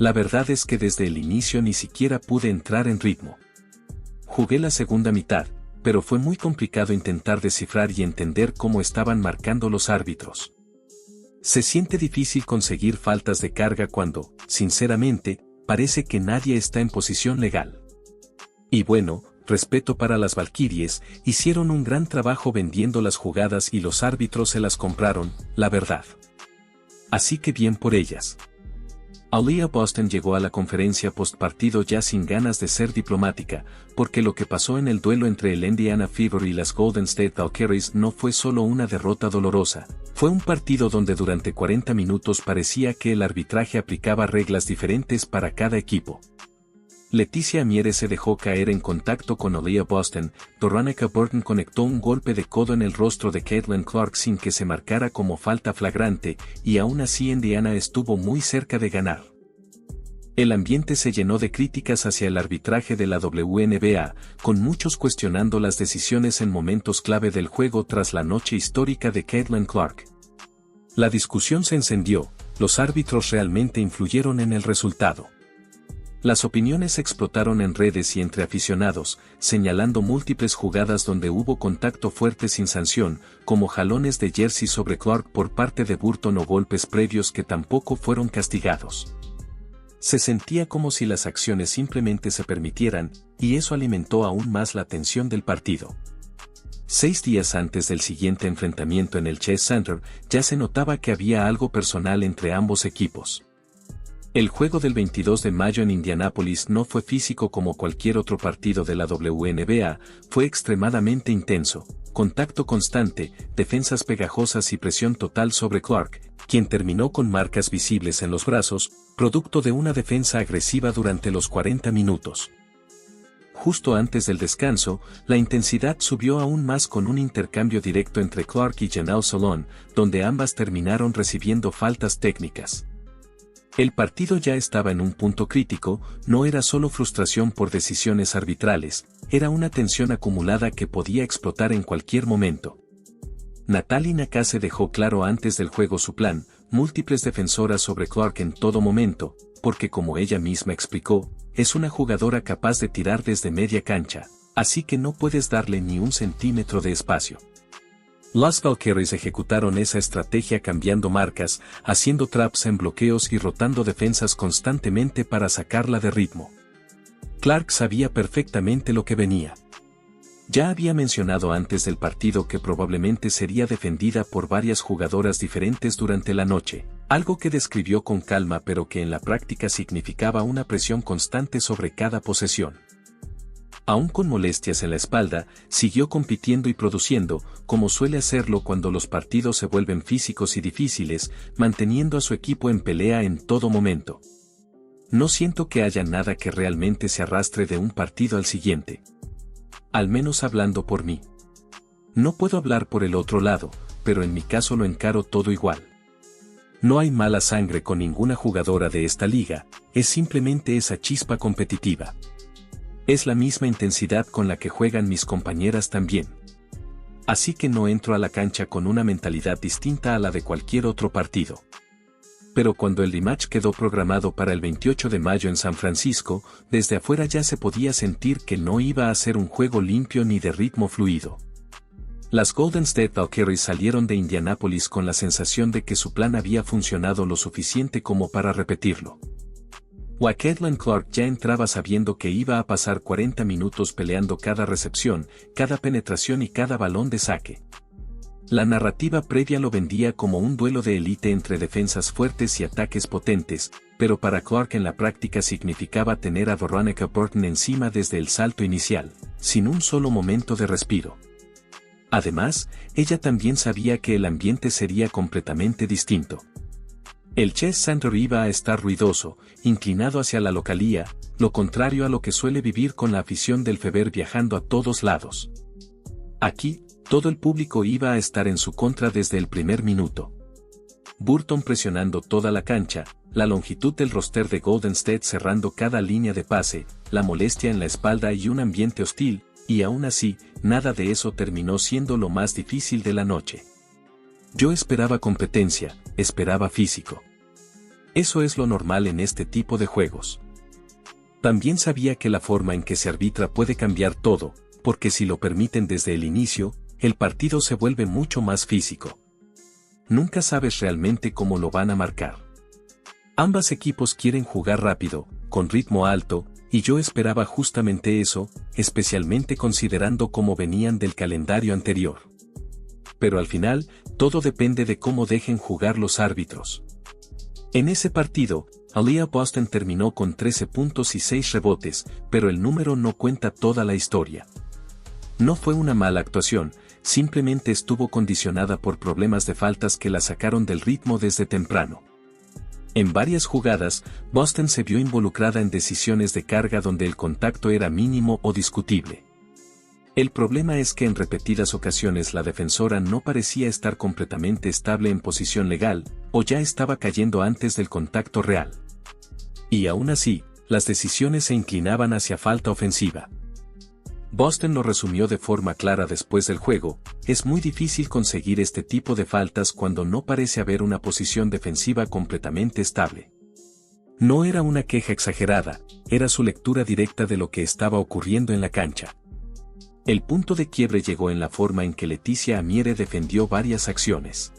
La verdad es que desde el inicio ni siquiera pude entrar en ritmo. Jugué la segunda mitad, pero fue muy complicado intentar descifrar y entender cómo estaban marcando los árbitros. Se siente difícil conseguir faltas de carga cuando, sinceramente, parece que nadie está en posición legal. Y bueno, respeto para las Valkyries, hicieron un gran trabajo vendiendo las jugadas y los árbitros se las compraron, la verdad. Así que bien por ellas. Aaliyah Boston llegó a la conferencia postpartido ya sin ganas de ser diplomática, porque lo que pasó en el duelo entre el Indiana Fever y las Golden State Valkyries no fue solo una derrota dolorosa, fue un partido donde durante 40 minutos parecía que el arbitraje aplicaba reglas diferentes para cada equipo. Leticia Amiere se dejó caer en contacto con Aaliyah Boston, Veronica Burton conectó un golpe de codo en el rostro de Caitlin Clark sin que se marcara como falta flagrante, y aún así Indiana estuvo muy cerca de ganar. El ambiente se llenó de críticas hacia el arbitraje de la WNBA, con muchos cuestionando las decisiones en momentos clave del juego tras la noche histórica de Caitlin Clark. La discusión se encendió, los árbitros realmente influyeron en el resultado. Las opiniones explotaron en redes y entre aficionados, señalando múltiples jugadas donde hubo contacto fuerte sin sanción, como jalones de jersey sobre Clark por parte de Burton o golpes previos que tampoco fueron castigados. Se sentía como si las acciones simplemente se permitieran, y eso alimentó aún más la tensión del partido. 6 días antes del siguiente enfrentamiento en el Chase Center, ya se notaba que había algo personal entre ambos equipos. El juego del 22 de mayo en Indianápolis no fue físico como cualquier otro partido de la WNBA, fue extremadamente intenso, contacto constante, defensas pegajosas y presión total sobre Clark, quien terminó con marcas visibles en los brazos, producto de una defensa agresiva durante los 40 minutos. Justo antes del descanso, la intensidad subió aún más con un intercambio directo entre Clark y Janelle Solon, donde ambas terminaron recibiendo faltas técnicas. El partido ya estaba en un punto crítico, no era solo frustración por decisiones arbitrales, era una tensión acumulada que podía explotar en cualquier momento. Natalie Nakase dejó claro antes del juego su plan, múltiples defensoras sobre Clark en todo momento, porque como ella misma explicó, es una jugadora capaz de tirar desde media cancha, así que no puedes darle ni un centímetro de espacio. Las Valkyries ejecutaron esa estrategia cambiando marcas, haciendo traps en bloqueos y rotando defensas constantemente para sacarla de ritmo. Clark sabía perfectamente lo que venía. Ya había mencionado antes del partido que probablemente sería defendida por varias jugadoras diferentes durante la noche, algo que describió con calma pero que en la práctica significaba una presión constante sobre cada posesión. Aún con molestias en la espalda, siguió compitiendo y produciendo, como suele hacerlo cuando los partidos se vuelven físicos y difíciles, manteniendo a su equipo en pelea en todo momento. No siento que haya nada que realmente se arrastre de un partido al siguiente. Al menos hablando por mí. No puedo hablar por el otro lado, pero en mi caso lo encaro todo igual. No hay mala sangre con ninguna jugadora de esta liga, es simplemente esa chispa competitiva. Es la misma intensidad con la que juegan mis compañeras también. Así que no entro a la cancha con una mentalidad distinta a la de cualquier otro partido. Pero cuando el rematch quedó programado para el 28 de mayo en San Francisco, desde afuera ya se podía sentir que no iba a ser un juego limpio ni de ritmo fluido. Las Golden State Valkyries salieron de Indianápolis con la sensación de que su plan había funcionado lo suficiente como para repetirlo. Caitlin Clark ya entraba sabiendo que iba a pasar 40 minutos peleando cada recepción, cada penetración y cada balón de saque. La narrativa previa lo vendía como un duelo de élite entre defensas fuertes y ataques potentes, pero para Clark en la práctica significaba tener a Veronica Burton encima desde el salto inicial, sin un solo momento de respiro. Además, ella también sabía que el ambiente sería completamente distinto. El Chase Center iba a estar ruidoso, inclinado hacia la localía, lo contrario a lo que suele vivir con la afición del Fever viajando a todos lados. Aquí, todo el público iba a estar en su contra desde el primer minuto. Burton presionando toda la cancha, la longitud del roster de Golden State cerrando cada línea de pase, la molestia en la espalda y un ambiente hostil, y aún así, nada de eso terminó siendo lo más difícil de la noche. Yo esperaba competencia, esperaba físico. Eso es lo normal en este tipo de juegos. También sabía que la forma en que se arbitra puede cambiar todo, porque si lo permiten desde el inicio, el partido se vuelve mucho más físico. Nunca sabes realmente cómo lo van a marcar. Ambos equipos quieren jugar rápido, con ritmo alto, y yo esperaba justamente eso, especialmente considerando cómo venían del calendario anterior. Pero al final, todo depende de cómo dejen jugar los árbitros. En ese partido, Aaliyah Boston terminó con 13 puntos y 6 rebotes, pero el número no cuenta toda la historia. No fue una mala actuación, simplemente estuvo condicionada por problemas de faltas que la sacaron del ritmo desde temprano. En varias jugadas, Boston se vio involucrada en decisiones de carga donde el contacto era mínimo o discutible. El problema es que en repetidas ocasiones la defensora no parecía estar completamente estable en posición legal, o ya estaba cayendo antes del contacto real. Y aún así, las decisiones se inclinaban hacia falta ofensiva. Boston lo resumió de forma clara después del juego: es muy difícil conseguir este tipo de faltas cuando no parece haber una posición defensiva completamente estable. No era una queja exagerada, era su lectura directa de lo que estaba ocurriendo en la cancha. El punto de quiebre llegó en la forma en que Leticia Amiere defendió varias acciones.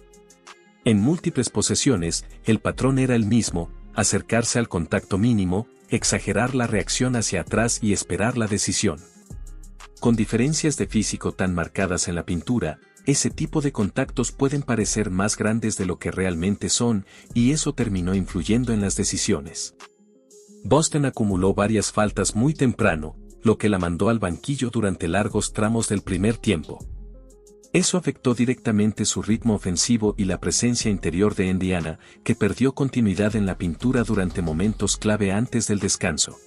En múltiples posesiones, el patrón era el mismo: acercarse al contacto mínimo, exagerar la reacción hacia atrás y esperar la decisión. Con diferencias de físico tan marcadas en la pintura, ese tipo de contactos pueden parecer más grandes de lo que realmente son, y eso terminó influyendo en las decisiones. Boston acumuló varias faltas muy temprano, lo que la mandó al banquillo durante largos tramos del primer tiempo. Eso afectó directamente su ritmo ofensivo y la presencia interior de Indiana, que perdió continuidad en la pintura durante momentos clave antes del descanso.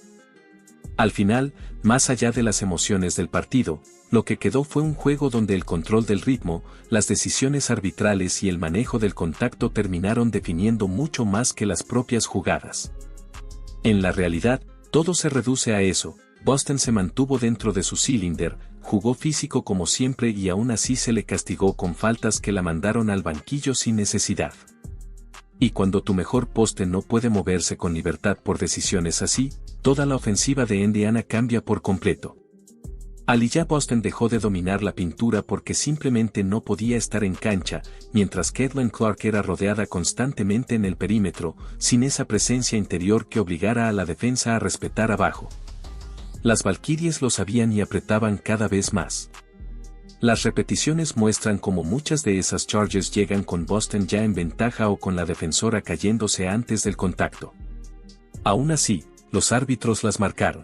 Al final, más allá de las emociones del partido, lo que quedó fue un juego donde el control del ritmo, las decisiones arbitrales y el manejo del contacto terminaron definiendo mucho más que las propias jugadas. En la realidad, todo se reduce a eso: Boston se mantuvo dentro de su cilindro, jugó físico como siempre y aún así se le castigó con faltas que la mandaron al banquillo sin necesidad. Y cuando tu mejor poste no puede moverse con libertad por decisiones así, toda la ofensiva de Indiana cambia por completo. Aaliyah Boston dejó de dominar la pintura porque simplemente no podía estar en cancha, mientras Caitlin Clark era rodeada constantemente en el perímetro, sin esa presencia interior que obligara a la defensa a respetar abajo. Las Valkyries lo sabían y apretaban cada vez más. Las repeticiones muestran cómo muchas de esas charges llegan con Boston ya en ventaja o con la defensora cayéndose antes del contacto. Aún así, los árbitros las marcaron.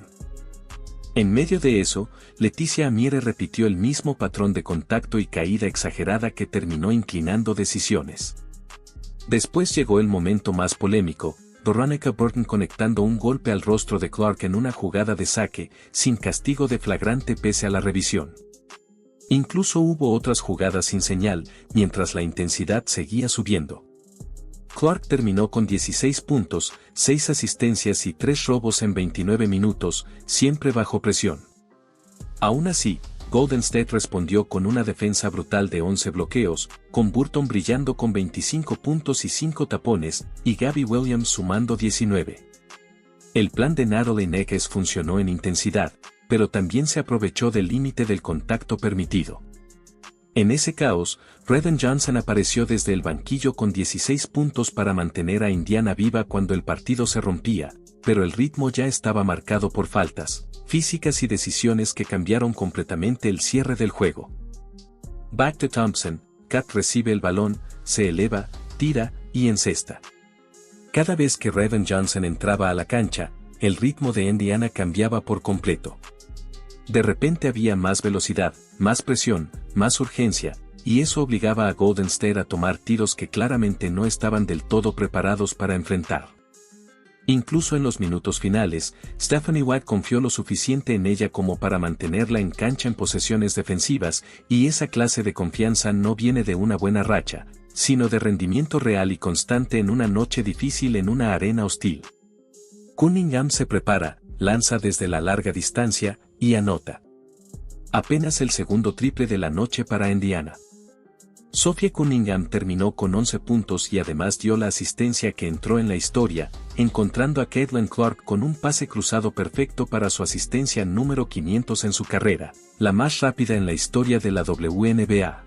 En medio de eso, Leticia Amiere repitió el mismo patrón de contacto y caída exagerada que terminó inclinando decisiones. Después llegó el momento más polémico: Veronica Burton conectando un golpe al rostro de Clark en una jugada de saque, sin castigo de flagrante pese a la revisión. Incluso hubo otras jugadas sin señal, mientras la intensidad seguía subiendo. Clark terminó con 16 puntos, 6 asistencias y 3 robos en 29 minutos, siempre bajo presión. Aún así, Golden State respondió con una defensa brutal de 11 bloqueos, con Burton brillando con 25 puntos y 5 tapones, y Gabby Williams sumando 19. El plan de Natalie Neques funcionó en intensidad, pero también se aprovechó del límite del contacto permitido. En ese caos, Redden Johnson apareció desde el banquillo con 16 puntos para mantener a Indiana viva cuando el partido se rompía, pero el ritmo ya estaba marcado por faltas físicas y decisiones que cambiaron completamente el cierre del juego. Back to Thompson, Kat recibe el balón, se eleva, tira y encesta. Cada vez que Redden Johnson entraba a la cancha, el ritmo de Indiana cambiaba por completo. De repente había más velocidad, más presión, más urgencia, y eso obligaba a Golden State a tomar tiros que claramente no estaban del todo preparados para enfrentar. Incluso en los minutos finales, Stephanie White confió lo suficiente en ella como para mantenerla en cancha en posesiones defensivas, y esa clase de confianza no viene de una buena racha, sino de rendimiento real y constante en una noche difícil en una arena hostil. Cunningham se prepara, lanza desde la larga distancia, y anota. Apenas el segundo triple de la noche para Indiana. Sophia Cunningham terminó con 11 puntos y además dio la asistencia que entró en la historia, encontrando a Caitlin Clark con un pase cruzado perfecto para su asistencia número 500 en su carrera, la más rápida en la historia de la WNBA.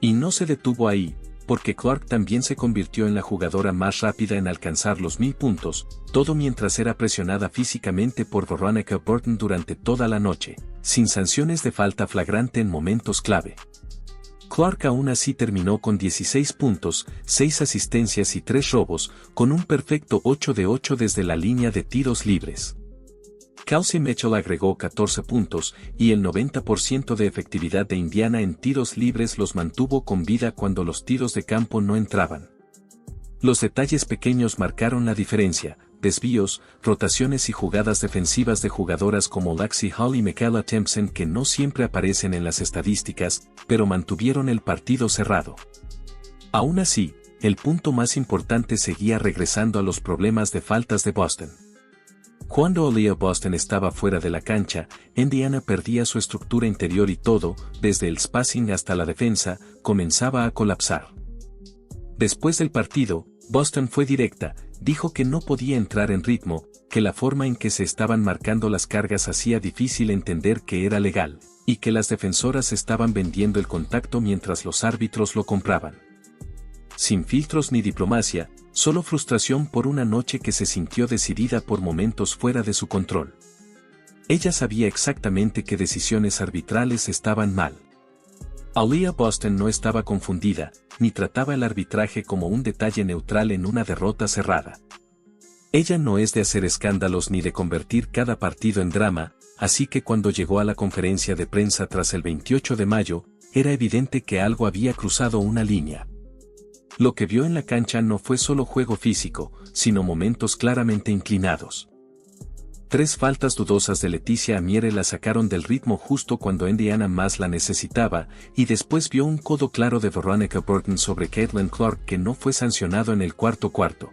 Y no se detuvo ahí, porque Clark también se convirtió en la jugadora más rápida en alcanzar los 1000 puntos, todo mientras era presionada físicamente por Veronica Burton durante toda la noche, sin sanciones de falta flagrante en momentos clave. Clark aún así terminó con 16 puntos, 6 asistencias y 3 robos, con un perfecto 8 de 8 desde la línea de tiros libres. Kelsey Mitchell agregó 14 puntos, y el 90% de efectividad de Indiana en tiros libres los mantuvo con vida cuando los tiros de campo no entraban. Los detalles pequeños marcaron la diferencia: desvíos, rotaciones y jugadas defensivas de jugadoras como Lexie Hull y Michaela Thompson que no siempre aparecen en las estadísticas, pero mantuvieron el partido cerrado. Aún así, el punto más importante seguía regresando a los problemas de faltas de Boston. Cuando Aaliyah Boston estaba fuera de la cancha, Indiana perdía su estructura interior y todo, desde el spacing hasta la defensa, comenzaba a colapsar. Después del partido, Boston fue directa, dijo que no podía entrar en ritmo, que la forma en que se estaban marcando las cargas hacía difícil entender que era legal, y que las defensoras estaban vendiendo el contacto mientras los árbitros lo compraban. Sin filtros ni diplomacia, solo frustración por una noche que se sintió decidida por momentos fuera de su control. Ella sabía exactamente qué decisiones arbitrales estaban mal. Aaliyah Boston no estaba confundida, ni trataba el arbitraje como un detalle neutral en una derrota cerrada. Ella no es de hacer escándalos ni de convertir cada partido en drama, así que cuando llegó a la conferencia de prensa tras el 28 de mayo, era evidente que algo había cruzado una línea. Lo que vio en la cancha no fue solo juego físico, sino momentos claramente inclinados. 3 faltas dudosas de Leticia Amiere la sacaron del ritmo justo cuando Indiana más la necesitaba, y después vio un codo claro de Veronica Burton sobre Caitlin Clark que no fue sancionado en el cuarto cuarto,